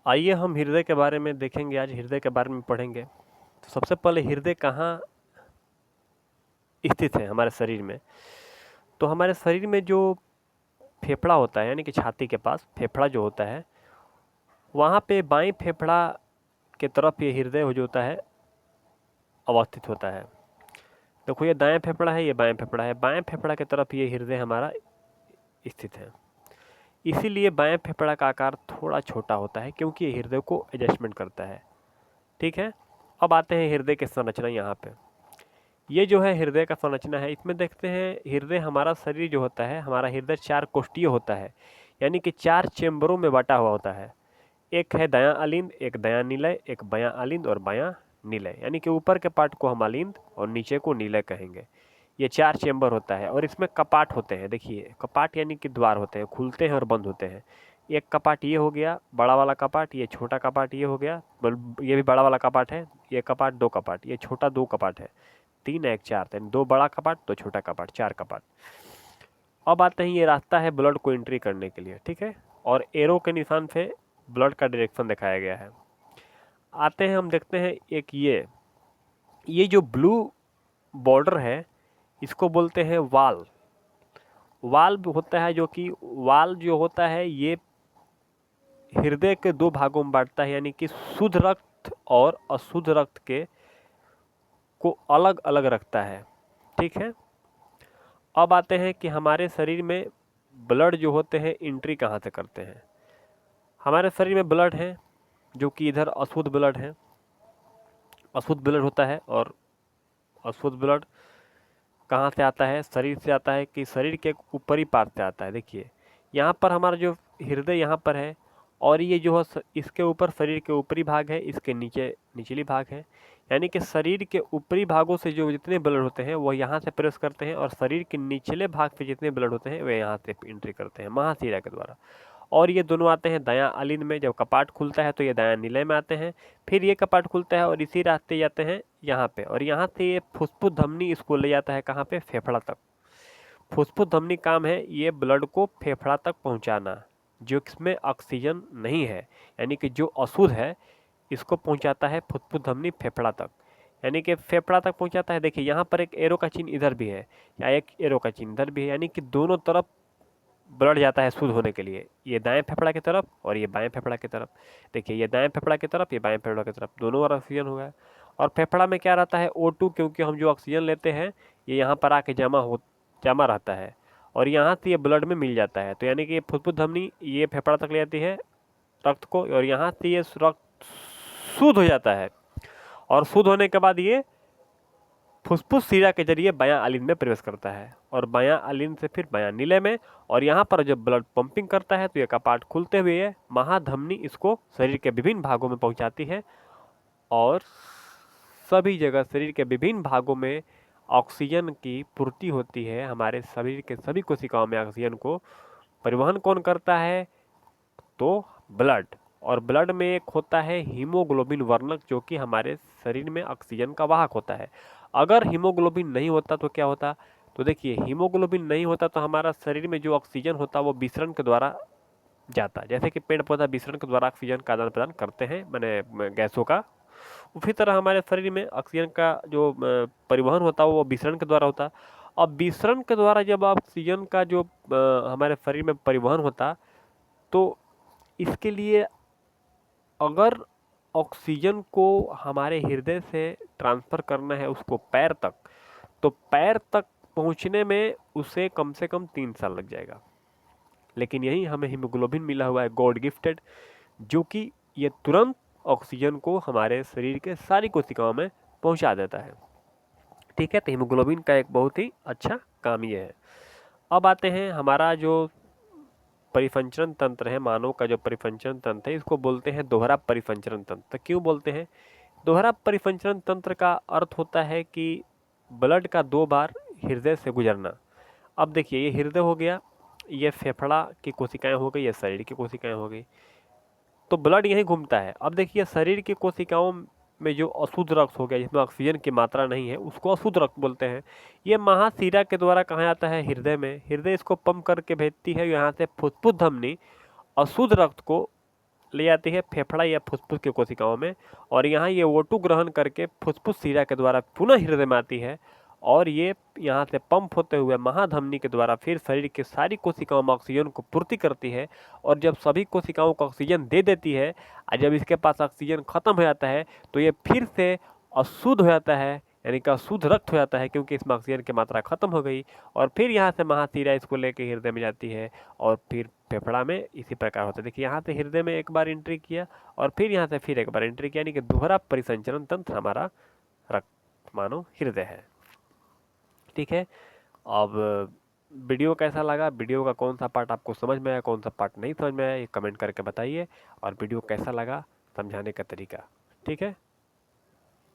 आइए हम हृदय के बारे में देखेंगे, आज हृदय के बारे में पढ़ेंगे। तो सबसे पहले हृदय कहाँ स्थित है हमारे शरीर में। तो हमारे शरीर में जो फेफड़ा होता है, यानी कि छाती के पास फेफड़ा जो होता है, वहाँ पे बाएं फेफड़ा के तरफ ये हृदय हो जो होता है अवस्थित होता है। देखो ये दाएं फेफड़ा है, ये बाएं फेफड़ा है, बाएं फेफड़ा के तरफ ये हृदय हमारा स्थित है। इसीलिए बाएं फेफड़ा का आकार थोड़ा छोटा होता है, क्योंकि ये हृदय को एडजस्टमेंट करता है। ठीक है, अब आते हैं हृदय की संरचना। यहाँ पे ये जो है हृदय का संरचना है, इसमें देखते हैं हृदय हमारा शरीर जो होता है, हमारा हृदय 4 कोष्ठीय होता है, यानी कि 4 चेम्बरों में बटा हुआ होता है। एक है दायां अलिंद, एक दायां निलय, एक बायां अलिंद और बायां निलय, यानी कि ऊपर के पार्ट को हम अलिंद और नीचे को निलय कहेंगे। ये 4 चेम्बर होता है और इसमें कपाट होते हैं। देखिए कपाट यानी कि द्वार होते हैं, खुलते हैं और बंद होते हैं। एक कपाट ये हो गया बड़ा वाला कपाट, ये छोटा कपाट ये हो गया, ये भी बड़ा वाला कपाट है। ये कपाट 2 कपाट, ये छोटा 2 कपाट है, 3 एक 4, यानी 2 बड़ा कपाट 2 छोटा कपाट, 4 कपाट। अब आते हैं, ये रास्ता है ब्लड को एंट्री करने के लिए। ठीक है, और एरो के निशान से ब्लड का डायरेक्शन दिखाया गया है। आते हैं हम देखते हैं एक ये जो ब्लू बॉर्डर है इसको बोलते हैं वाल। वाल्व होता है, जो कि वाल जो होता है ये हृदय के 2 भागों में बांटता है, यानी कि शुद्ध रक्त और अशुद्ध रक्त के को अलग अलग रखता है। ठीक है, अब आते हैं कि हमारे शरीर में ब्लड जो होते हैं एंट्री कहाँ से करते हैं। हमारे शरीर में ब्लड है जो कि इधर अशुद्ध ब्लड है, अशुद्ध ब्लड होता है। और अशुद्ध ब्लड कहाँ से आता है, शरीर से आता है कि शरीर के ऊपरी पार्ट से आता है। देखिए यहाँ पर हमारा जो हृदय यहाँ पर है, और ये जो है इसके ऊपर शरीर के ऊपरी भाग है, इसके नीचे निचली भाग है, यानी कि शरीर के ऊपरी भागों से जो जितने ब्लड होते हैं वो यहाँ से प्रवेश करते हैं, और शरीर के निचले भाग से जितने ब्लड होते हैं वे यहाँ से एंट्री करते हैं महाशिरा के द्वारा। और ये दोनों आते हैं दायां अलिंद में। जब कपाट खुलता है तो ये दायां निलय में आते हैं, फिर ये कपाट खुलता है और इसी रास्ते जाते हैं यहाँ पे, और यहाँ से ये फुस्फुस धमनी इसको ले जाता है कहाँ पे, फेफड़ा तक। फुस्फुस धमनी काम है ये ब्लड को फेफड़ा तक पहुँचाना, जो इसमें ऑक्सीजन नहीं है, यानी कि जो अशुद्ध है इसको पहुँचाता है फुस्फुस धमनी फेफड़ा तक, यानी कि फेफड़ा तक पहुँचाता है। देखिए यहाँ पर एक एरो का चिन्ह इधर भी है, या एक एरो का चिन्ह इधर भी है, यानी कि दोनों तरफ ब्लड जाता है शुद्ध होने के लिए, ये दाएं फेफड़ा की तरफ और ये बाएं फेफड़ा की तरफ। देखिए ये दाएं फेफड़ा की तरफ, ये बाएं फेफड़ा की तरफ, दोनों ओर ऑक्सीजन हो गया। और फेफड़ा में क्या रहता है, O2, क्योंकि हम जो ऑक्सीजन लेते हैं ये यहाँ पर आके जमा रहता है और यहाँ से ये ब्लड में मिल जाता है। तो यानी कि ये फुस्फुस धमनी ये फेफड़ा तक ले जाती है रक्त को, और यहाँ से ये रक्त शुद्ध हो जाता है, और शुद्ध होने के बाद ये फुस्फुस शिरा के जरिए बायां अलिंद में प्रवेश करता है, और बायां अलिंद से फिर बायां निलय में। और यहाँ पर जब ब्लड पंपिंग करता है तो ये कपाट खुलते हुए ये महाधमनी इसको शरीर के विभिन्न भागों में पहुँचाती है, और सभी जगह शरीर के विभिन्न भागों में ऑक्सीजन की पूर्ति होती है। हमारे शरीर के सभी कोशिकाओं में ऑक्सीजन को परिवहन कौन करता है, तो ब्लड। और ब्लड में एक होता है हीमोग्लोबिन वर्णक, जो कि हमारे शरीर में ऑक्सीजन का वाहक होता है। अगर हीमोग्लोबिन नहीं होता तो क्या होता, तो देखिए हीमोग्लोबिन नहीं होता तो हमारा शरीर में जो ऑक्सीजन होता वो विसरण के द्वारा जाता है। जैसे कि पेड़ पौधा विसरण के द्वारा ऑक्सीजन का आदान प्रदान करते हैं, मैंने गैसों का, उसी तरह हमारे शरीर में ऑक्सीजन का जो परिवहन होता है वो विसरण के द्वारा होता है। अब विसरण के द्वारा जब ऑक्सीजन का जो हमारे शरीर में परिवहन होता, तो इसके लिए अगर ऑक्सीजन को हमारे हृदय से ट्रांसफ़र करना है उसको पैर तक, तो पैर तक पहुंचने में उसे कम से कम 3 साल लग जाएगा। लेकिन यही हमें हीमोग्लोबिन मिला हुआ है गॉड गिफ्टेड, जो कि ये तुरंत ऑक्सीजन को हमारे शरीर के सारी कोशिकाओं में पहुंचा देता है। ठीक है, तो हीमोग्लोबिन का एक बहुत ही अच्छा काम ये है। अब आते हैं हमारा जो परिसंचरण तंत्र है, मानव का जो परिसंचरण तंत्र है इसको बोलते हैं दोहरा परिसंचरण तंत्र। क्यों बोलते हैं दोहरा परिसंचरण तंत्र, का अर्थ होता है कि ब्लड का 2 बार हृदय से गुजरना। अब देखिए ये हृदय हो गया, ये फेफड़ा की कोशिकाएं हो गई, ये शरीर की कोशिकाएं हो गई, तो ब्लड यहीं घूमता है। अब देखिए शरीर की कोशिकाओं में जो अशुद्ध रक्त हो गया, जिसमें ऑक्सीजन की मात्रा नहीं है, उसको अशुद्ध रक्त बोलते हैं। ये महाशिरा के द्वारा कहाँ जाता है, हृदय में। हृदय इसको पंप करके भेजती है, यहाँ से फुस्फुस धमनी अशुद्ध रक्त को ले जाती है फेफड़ा या फुफ्फुस की कोशिकाओं में, और यहाँ ये O2 ग्रहण करके फुफ्फुस शिरा के द्वारा पुनः हृदय में आती है, और ये यहाँ से पंप होते हुए महाधमनी के द्वारा फिर शरीर की सारी कोशिकाओं में ऑक्सीजन को पूर्ति करती है। और जब सभी कोशिकाओं को ऑक्सीजन दे देती है और जब इसके पास ऑक्सीजन खत्म हो जाता है तो ये फिर से अशुद्ध हो जाता है, यानी कि अशुद्ध रक्त हो जाता है, क्योंकि इसमें ऑक्सीजन की मात्रा खत्म हो गई। और फिर यहाँ से महाशिरा इसको लेके हृदय में जाती है, और फिर फेफड़ा में इसी प्रकार होता है। देखिए यहाँ से हृदय में एक बार एंट्री किया और फिर यहाँ से फिर एक बार एंट्री किया, यानी कि दोहरा परिसंचरण तंत्र हमारा रक्त मानो हृदय है। ठीक है, अब वीडियो कैसा लगा, वीडियो का कौन सा पार्ट आपको समझ में आया, कौन सा पार्ट नहीं समझ में आया, ये कमेंट करके बताइए, और वीडियो कैसा लगा समझाने का तरीका। ठीक है।